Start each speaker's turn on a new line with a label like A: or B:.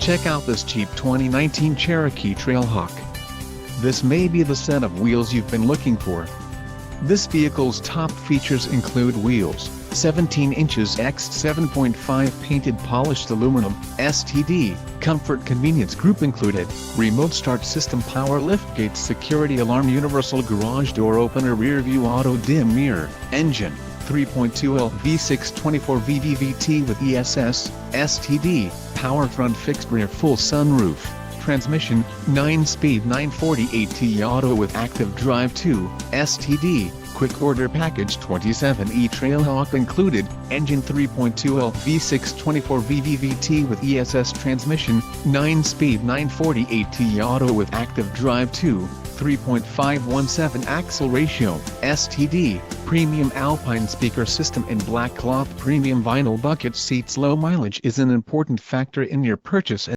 A: Check out this cheap 2019 Cherokee Trailhawk. This may be the set of wheels you've been looking for. This vehicle's top features include wheels, 17 inches x 7.5 painted polished aluminum, STD, comfort convenience group included, remote start system, power liftgate, security alarm, universal garage door opener, rear view auto dim mirror, engine, 3.2L V6 24 VVVT with ESS, STD, power front fixed rear full sunroof, transmission, 9-speed 940 AT auto with active drive 2, STD, quick order package 27E Trailhawk included, engine 3.2L V6 24 VVVT with ESS, transmission, 9-speed 940 AT auto with active drive 2, 3.517 axle ratio, STD, premium Alpine speaker system and black cloth premium vinyl bucket seats. Low mileage is an important factor in your purchase